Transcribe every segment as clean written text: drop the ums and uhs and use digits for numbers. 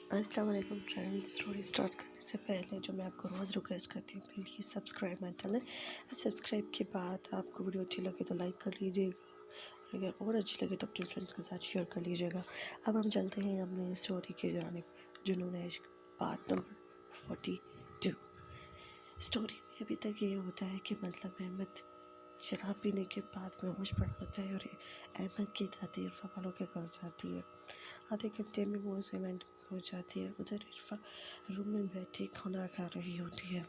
अस्सलाम वालेकुम friends. Story start करने से पहले जो मैं आपको रोज़ रिक्वेस्ट करती हूँ, please subscribe my channel. Subscribe के बाद आपको वीडियो अच्छी लगे तो लाइक कर लीजिएगा, और अगर और अच्छी लगे तो अपने फ्रेंड्स के साथ शेयर कर लीजिएगा। अब हम चलते हैं अपनी स्टोरी की जानिब, जुनून इश्क पार्ट नंबर 42। स्टोरी में अभी तक ये होता है कि मतलब अहमद शराब पीने के बाद बेहोश पड़ जाता है और अहमद की दादी इरफा वालों के घर जाती है। आधे घंटे में वो उस इवेंट में पहुंच जाती है। उधर इरफा रूम में बैठी खाना खा रही होती है।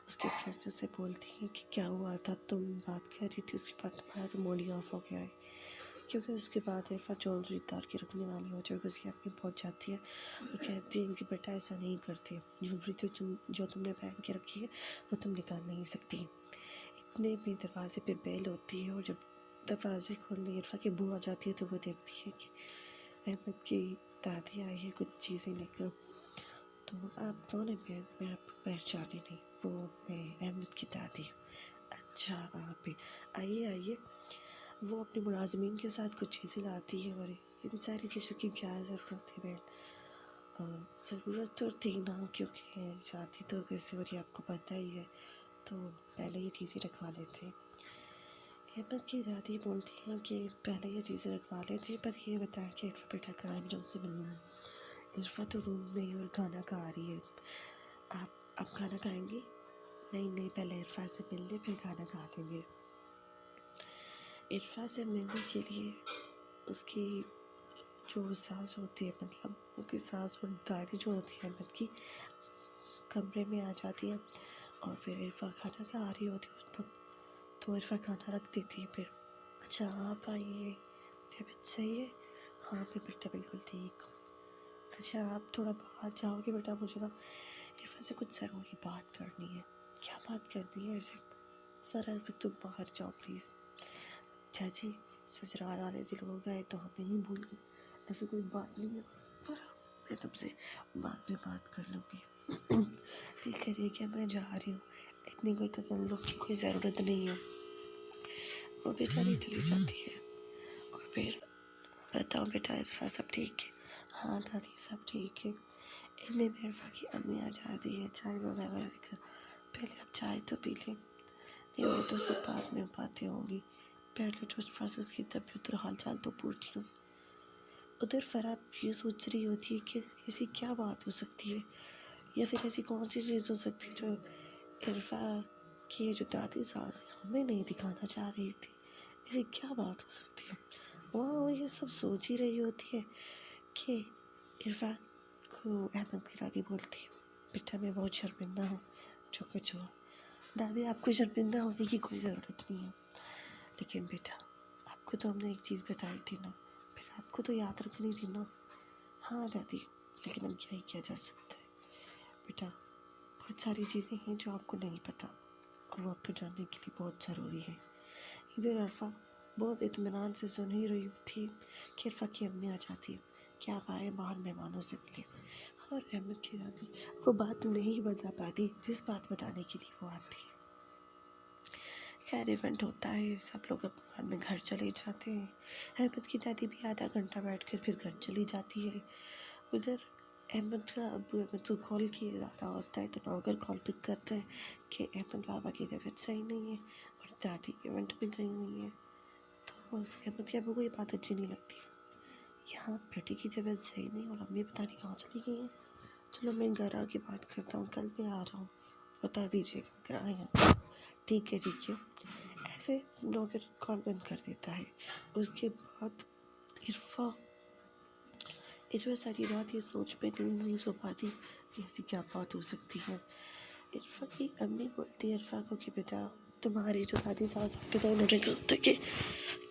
उसकी फ्रेंड उससे बोलती है कि क्या हुआ था, तुम बात कर रही थी, उसके बाद तुम्हारा तो मूड ही ऑफ हो गया है। क्योंकि उसके बाद इरफा ज्वेलरी उतार के रखने वाली होती है और उसकी अम्मी पहुंच जाती है और कहती है कि बेटा ऐसा नहीं करती, ज्वेलरी तो जो तुमने पहन के रखी है वो तुम निकाल नहीं सकती। इतने में दरवाजे पे बेल होती है और जब दरवाजे खोलने इरफा की बुआ जाती है तो वो देखती है कि अहमद की दादी आई है कुछ चीज़ें लेकर। तो आप कौन है मैम? मैं आपको पहचानी नहीं। वो मैं अहमद की दादी। अच्छा आप ही, आइए आइए। वो अपने मुलाजमीन के साथ कुछ चीज़ें लाती है और इन सारी चीज़ों की क्या ज़रूरत है मैम? ज़रूरत तो थी ना, क्योंकि शादी तो कैसे हो रही है आपको पता ही है, तो पहले ये चीज़ें रखवा लेते हैं। अहमद की दादी बोलती हैं कि पहले ये चीज़ें रखवा लेते, पर ये बताएं कि इरफा बेटा कहाँ है, मुझे उससे मिलना है। इरफा तो रूम में और खाना खा रही है। आप खाना खाएंगी? नहीं नहीं, पहले इरफा से मिल ले फिर खाना खा लेंगे। इरफा से मिलने के लिए उसकी जो सास होती है, मतलब उसकी सास और दादी जो होती है अहमद की, कमरे में आ जाती है और फिर इरफा खाना खा रही होती है उस वक्त, तो इरफा खाना रख देती है। फिर अच्छा आप आइए, तबीयत सही है? हाँ मैं बेटा बिल्कुल ठीक हूँ। अच्छा आप थोड़ा बाहर जाओगे बेटा, मुझे ना इरफा से कुछ ज़रूरी बात करनी है। क्या बात करनी है वैसे? फ़राज तुम बाहर जाओ प्लीज़। चाची ससुराल वाले दिन हो गए तो हमें ही भूल गए, ऐसी कोई बात नहीं है। फ़राज मैं तुमसे बाद में बात कर लूँगी। ठीक है मैं जा रही हूँ, इतनी कोई तकल्लुफ़ की कोई ज़रूरत नहीं है। वो बेचारी चली जाती है और फिर बताओ बेटा इरफा सब ठीक है? हाँ दादी सब ठीक है। इतने में इरफा की अम्मी आ जाती है चाय वगैरह लेकर। पहले आप चाय तो पी लें। नहीं वो तो सब बाद में बातें होंगी, पहले तो फर्स्ट उसकी तबीयत और हाल चाल तो पूछ लूँ। उधर फराब ये सोच रही होती है कि ऐसी क्या बात हो सकती है, या फिर ऐसी कौन सी चीज़ हो सकती है जो इरफा की जो दादी सास है हमें नहीं दिखाना चाह रही थी। ऐसी क्या बात हो सकती है? वो ये सब सोच ही रही होती है कि इरफा को अहमद की दादी बोलती है, बेटा मैं बहुत शर्मिंदा हूँ जो कुछ हुआ। दादी आपको शर्मिंदा होने की कोई ज़रूरत नहीं है, लेकिन बेटा आपको तो हमने एक चीज़ बताई थी ना, फिर आपको तो याद रखनी थी ना। हाँ दादी, लेकिन अब क्या ही किया जा सकता है बेटा, बहुत सारी चीज़ें हैं जो आपको नहीं पता और वो आपको जानने के लिए बहुत ज़रूरी है। इधर अरफा बहुत इत्मीनान से सुन ही रही थी कि इरफा की अम्मी आ जाती है कि आप आए बाहर मेहमानों से मिले। और अहमद की दादी वो बात नहीं बता पाती जिस बात बताने के लिए वो आती है। खैर इवेंट होता है, सब लोग बाद में घर चले जाते हैं। अहमद की दादी भी आधा घंटा बैठ कर फिर घर चली जाती है। उधर अहमद का अब्बू अहमद को कॉल किया जा रहा होता है तो नौकर कॉल पिक करता है कि अहमद बाबा की तबीयत सही नहीं है और दादी इवेंट में गई हुई है। तो अहमद के अब्बू को ये बात अच्छी नहीं लगती है, यहाँ बेटी की तबीयत सही नहीं और अम्मी पता नहीं कहाँ चली गई हैं। चलो मैं घर आके बात करता हूँ, कल मैं आ रहा हूँ, बता दीजिएगा अगर आए हैं। ठीक है। ऐसे नौकर कॉल बंद कर देता है। उसके बाद इरफा सारी रात ये सोच में नहीं सो पाती कि ऐसी क्या बात हो सकती है। इरफा की अम्मी बोलती है इरफा को कि बेटा तुम्हारी जो दादी सास आते हैं उन्होंने कहा था कि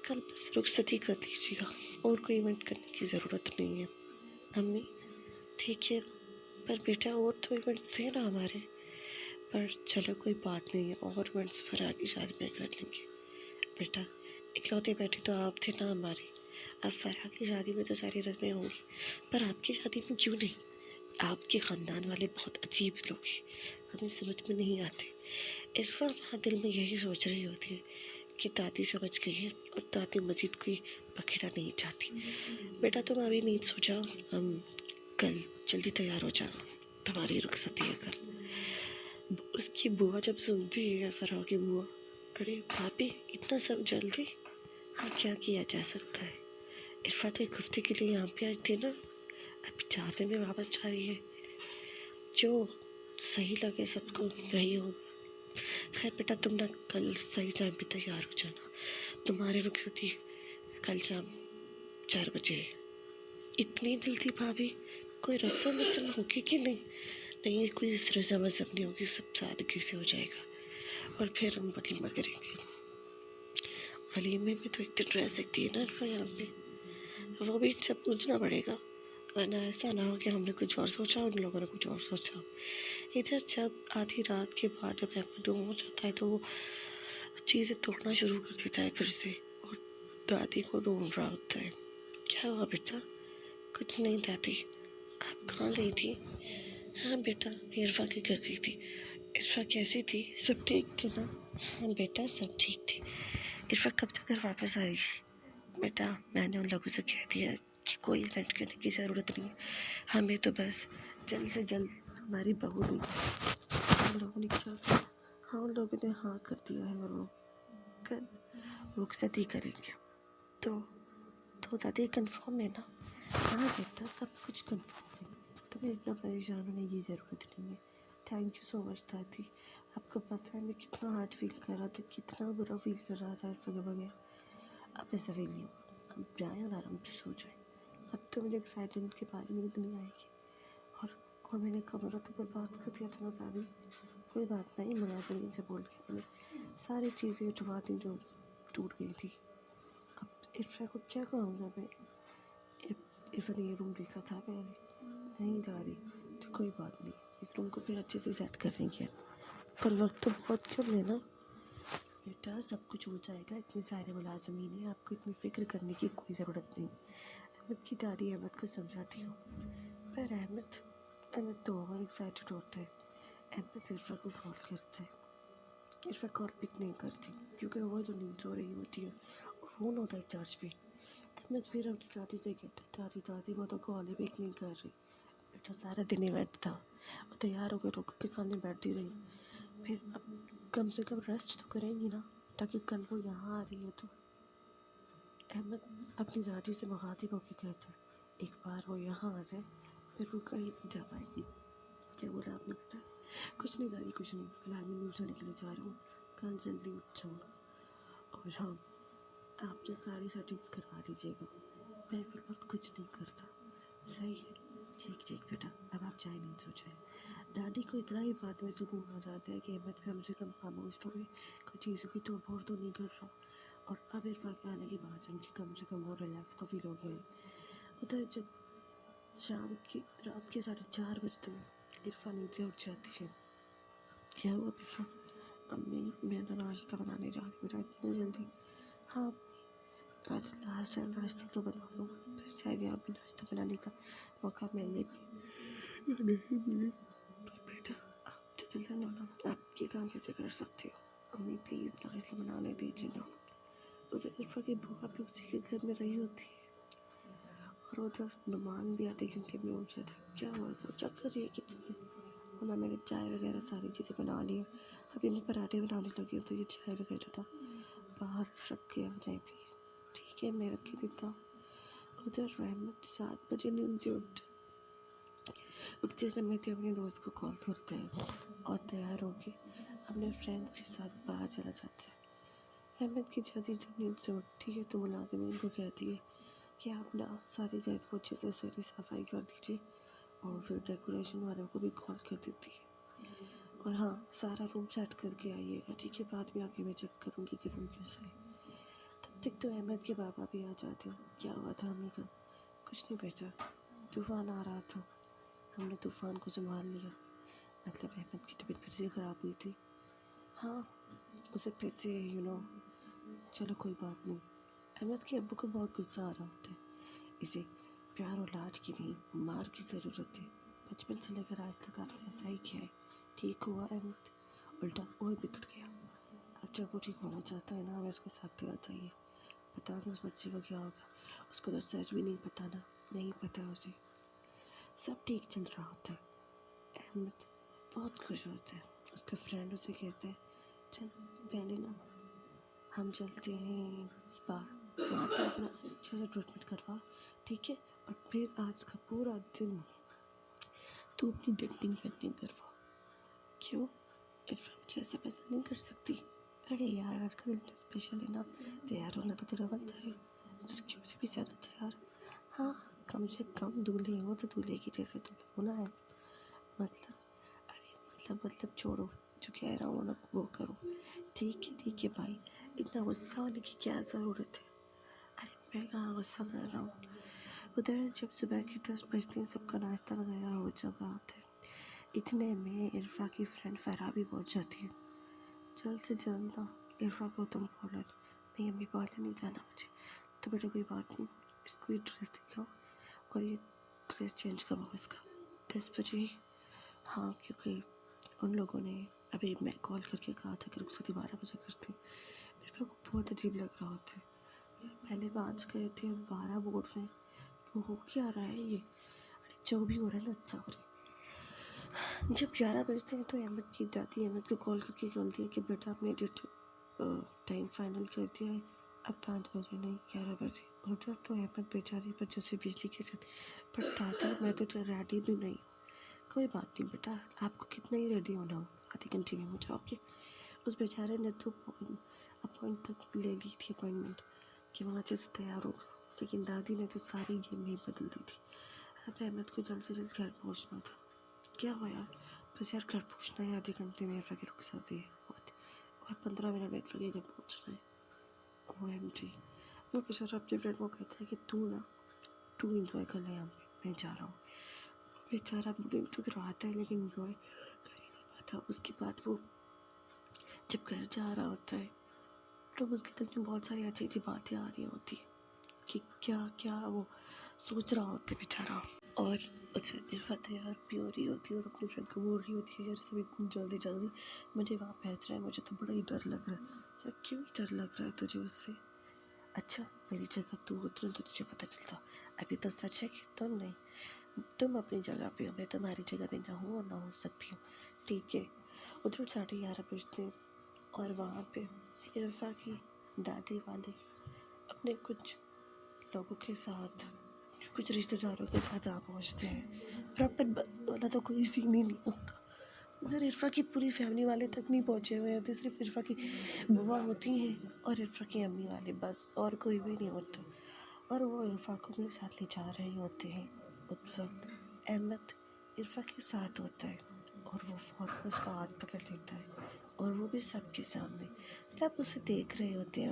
कल बस रुखसती कर दीजिएगा और कोई इवेंट करने की ज़रूरत नहीं है। अम्मी ठीक है, पर बेटा और तो इवेंट्स थे ना हमारे। पर चलो कोई बात नहीं है, और इवेंट्स फराह की शादी में कर लेंगे। बेटा इकलौते बेटे तो आप थे ना हमारी, अब फराह की शादी में तो सारी रस्में होंगी, पर आपकी शादी में क्यों नहीं? आपके ख़ानदान वाले बहुत अजीब लोग हैं, हमें समझ में नहीं आते। इरफा वहाँ दिल में यही सोच रही होती है कि दादी समझ गई है और दादी मजीद कोई पखेड़ा नहीं चाहती। बेटा तुम अभी नींद सो जाओ, हम कल जल्दी तैयार हो जा, तुम्हारी रुखसती है कल। उसकी बुआ जब सुनती है, फराह की बुआ, अरे भाभी इतना सब जल्दी, हाँ क्या किया जा सकता है। इरफा तो एक हफ्ते के लिए यहाँ पे आई थी ना, अभी 4 दिन में वापस जा रही है, जो सही लगे सबको वही होगा। खैर बेटा तुम ना कल सही टाइम पे तैयार हो जाना, तुम्हारी रुखसती कल शाम 4 बजे है। इतनी जल्दी भाभी, कोई रस्म वस्म होगी कि नहीं? नहीं कोई इस रस्म वस्म नहीं होगी, सब सादगी से हो जाएगा और फिर हम वलीमा करेंगे। वलीमे में तो एक तो ड्रेस दिखती है ना यहाँ पे, वो भी सब पूछना पड़ेगा, वरना ऐसा ना हो कि हमने कुछ और सोचा उन लोगों ने कुछ और सोचा। इधर जब आधी रात के बाद जब अहमद हो जाता है तो वो चीज़ें तोड़ना शुरू कर देता है फिर से, और दादी को ढूंढ रहा होता है। क्या हुआ बेटा? कुछ नहीं दादी, आप कहाँ गई थी? हाँ बेटा मैं इरफा के घर गई थी। इरफा कैसी थी? सब ठीक थे ना? हाँ बेटा सब ठीक थे। इरफा कब तक घर वापस आएगी? बेटा मैंने उन लोगों से कह दिया कि कोई रेंट करने की ज़रूरत नहीं है, हमें तो बस जल्द से जल्द हमारी बहू दी। उन लोगों ने क्या किया? हाँ उन लोगों ने हाँ कर दिया है और वो कल रुखसती करेंगे। तो दादी कंफर्म है ना? हाँ बेटा सब कुछ कंफर्म है, तुम्हें इतना परेशान होने की ज़रूरत नहीं है। थैंक यू सो मच दादी, आपको पता है मैं कितना हार्ड फील कर रहा था, कितना बुरा फील कर रहा था इरफा के बगैर। अब ऐसा फील नहीं होगा, अब जाए और आराम से सो जाए। अब तो मुझे एक्साइटमेंट के बारे में नींद नहीं आएगी। और मैंने कमरा तो बर्बाद कर दिया था ना दादी। कोई बात नहीं, मुलाजिम से बोल के मैंने सारी चीज़ें उठवा दी जो टूट गई थी। अब इरफा को क्या कहूँगा मैं? इरफा ने ये रूम देखा था पहले? नहीं दादी, तो कोई बात नहीं, इस रूम को फिर अच्छे से सेट कर लेंगे, पर वक्त तो बहुत कम है ना। बेटा सब कुछ हो जाएगा, इतने सारे मुलाजमीन हैं, आपको इतनी फ़िक्र करने की कोई ज़रूरत नहीं। अहमद की दादी अहमद को समझाती हूँ, पर अहमद तो ओवर एक्साइटेड होता है। अहमद इरफा को कॉल करते हैं, इरफा कॉल पिक नहीं करती क्योंकि वो तो नींद सो रही होती है और फ़ोन होता है चार्ज पे। अहमद फिर अपनी दादी से कहता है, दादी वो तो कॉल ही पिक नहीं कर रही। बेटा सारा दिन इवेंट था, वो तैयार होकर रोको के सामने बैठी रही, फिर अब कम से कम रेस्ट तो करेंगी ना, ताकि कल वो यहाँ आ रही है तो। अहमद अपनी दादी से मुखातिब होकर कहता है, एक बार वो यहाँ आ जाए फिर वो कहीं नहीं जा पाएगी। क्या बोला आपने बेटा? कुछ नहीं दादी कुछ नहीं, फिलहाल मैं नींद सोने के लिए जा रही हूँ, कल जल्दी उठ जाऊँगा। और हाँ आपने सारी सेटिंग्स करवा दीजिएगा, मैं फिर वक्त कुछ नहीं करता। सही है, ठीक ठीक बेटा, अब आप चाहे नींद सो जाए। दादी को इतना ही बात में सुकून आ जाता है कि अहमद कम से कम खामोश तो है, कोई चीज़ों की तो बोर तो नहीं कर रहा। और अब इरफा के आने के बाद उनकी कम से कम वो रिलैक्स तो फील हो गया है। उधर जब रात के 4:30 बजते हैं, इरफा नीचे उठ जाती है। क्या हुआ इरफा? अम्मी मैं तो नाश्ता बनाने जा रही हूँ बेटा, इतनी जल्दी? हाँ आज लास्ट टाइम नाश्ता तो बना दो, फिर शायद यहाँ पे नाश्ता बनाने का मौका मिले भी या नहीं मिले। बेटा आप तो दुल्हन हो ना, आप ये काम कैसे कर सकते हो? अम्मी प्लीज़ नाश्ता बनाने दीजिए ना। उधर इरफा की बुआ भी उसी के घर में रही होती है और उधर नुमान भी आधे घंटे में उठ जाता है। क्या हुआ था? चक्कर ये किचन में ना, मैंने चाय वगैरह सारी चीज़ें बना ली, अभी मैं पराठे बनाने लगी हूँ, तो ये चाय वगैरह था बाहर रख के आ जाए प्लीज़। ठीक है मैं रख के देता हूँ। उधर रहमत 7 बजे नींद से उठते समय थे अपने दोस्त को कॉल करते हैं और तैयार होके अपने फ्रेंड्स के साथ बाहर चला जाता है। अहमद की दादी जब नींद से उठती है तो मुलाजिमीन को कहती है कि आप ना सारे घर को अच्छे से सारी सफाई कर दीजिए, और फिर डेकोरेशन वालों को भी कॉल कर देती है। और हाँ सारा रूम सेट करके आइएगा, ठीक है? बाद में आके मैं चेक करूँगी कि रूम कैसा है। तब तक तो अहमद के पापा भी आ जाते हैं। क्या हुआ था हमें कल? कुछ नहीं बेटा, तूफ़ान आ रहा था, हमने तूफ़ान को संभाल लिया। मतलब अहमद की तबीयत फिर से ख़राब हुई थी। हाँ उसे फिर से चलो कोई बात नहीं। अहमद के अब्बू को बहुत गुस्सा आ रहा होता है, इसे प्यार और लाड की नहीं मार की ज़रूरत है। बचपन से लेकर आज तक आपने ऐसा ही किया है, ठीक हुआ अहमद? उल्टा और बिगड़ गया। अब जब वो ठीक होना चाहता है ना, हमें उसको साथ देना चाहिए। पता नहीं उस बच्चे को क्या होगा, उसको तो सच भी नहीं पता ना, नहीं पता उसे। सब ठीक चल रहा होता है। अहमद बहुत खुश होता है। उसका फ्रेंड उसे कहता है चल पहले ना हम चलते हैं स्पा, वहाँ पे अपना अच्छे से ट्रीटमेंट करवा, ठीक है, और फिर आज का पूरा दिन तू अपनी डेटिंग पेंटिंग करवा। क्यों इरफान मुझे ऐसे पसंद नहीं कर सकती? अरे यार आज का दिन तो स्पेशल है ना, तैयार होना तो तेरा बनता है, लड़कियों से भी ज़्यादा तैयार। हाँ कम से कम दूल्हे हो तो दूल्हे की जैसे तो होना है। मतलब अरे मतलब छोड़ो, जो कह रहा हूँ ना वो करो। ठीक है भाई, इतना गुस्सा होने की क्या ज़रूरत है? अरे मैं कहाँ गुस्सा कर रहा हूँ। उधर जब सुबह के 10 बजते हैं सबका नाश्ता वगैरह हो चुका होता है, इतने में इरफा की फ्रेंड फरा भी पहुँच जाती है। जल्द से जल्द ना इरफा को तुम पार्लर, नहीं अम्मी पार्लर नहीं जाना मुझे, तो बेटा कोई बात नहीं, इसको ये ड्रेस दिखाओ और ये ड्रेस चेंज करवाओ इसका 10 बजे। हाँ क्योंकि उन लोगों ने अभी मैं कॉल करके कहा था कि रुखसती 12 बजे करते। इरफा को बहुत अजीब लग रहा होता है, पहले 5 गए थे 12 बोल रहे हैं, हो क्या रहा है ये? अरे जो भी हो रहा है ना अच्छा हो रहा है। जब 11 बजते हैं तो अहमद की दादी अहमद को कॉल करके बोलती है कि बेटा आपने टाइम फाइनल कर दिया है, अब 5 बजे नहीं 11 बजे। उधर तो अहमद बेचारे बच्चों से बिजली के साथ, पर दादी मैं तो रेडी भी नहीं हूँ। कोई बात नहीं बेटा, आपको कितना ही रेडी होना हो, आधे घंटे में हो जाओगे। उस बेचारे ने तो अपॉइंट तक ले ली थी अपॉइंटमेंट कि वहाँ अच्छे से तैयार होगा, लेकिन दादी ने तो सारी गेम ही बदल दी थी। अब अहमद को जल्द से जल्द घर पहुँचना था। क्या हुआ यार, बस यार घर पहुँचना है, आधे घंटे में इरफा के रुक सकती है और 15 मिनट में इरफा के घर पहुँचना है। OMG, वो बेचारा अपने फ्रेंड को कहता है कि तू इंजॉय कर ले, यहाँ पे मैं जा रहा हूँ। बेचारा बोलिंग तो करवाता है लेकिन इंजॉय कर ही नहीं पाता। उसके बाद वो जब घर जा रहा होता है तो उसके दिल में बहुत सारी अच्छी अच्छी बातें आ रही होती है कि क्या क्या वो सोच रहा होता है बेचारा। और उसे इरफा तैयार भी हो रही होती है और अपनी फ्रेंड को बोल रही होती है यार सब इतनी जल्दी मुझे वहाँ पहुँचना है, मुझे तो बड़ा ही डर लग रहा है। यार क्यों डर लग रहा है तुझे उससे? अच्छा मेरी जगह तू होती तो तुझे पता चलता। अभी तो सच है कि तुम अपनी जगह पे हो, मैं तुम्हारी जगह पे ना हूँ और ना हो सकती हूँ, ठीक है। उधर 11:30 बजते और वहाँ पे इरफा की दादी वाले अपने कुछ लोगों के साथ, कुछ रिश्तेदारों के साथ आ पहुँचते हैं। प्रॉपर वाला तो कोई सीन ही नहीं होगा। उधर इरफा की पूरी फैमिली वाले तक नहीं पहुँचे हुए होते, सिर्फ इरफा की बुआ होती हैं और इरफा की अम्मी वाले, बस और कोई भी नहीं होता। और वो इरफा को अपने साथ ले जा रहे होते हैं। उस वक्त अहमद इरफा के साथ होता है और वो फ़ौरन उसका हाथ पकड़ लेता है और वो भी सबके सामने, सब उसे देख रहे होते हैं।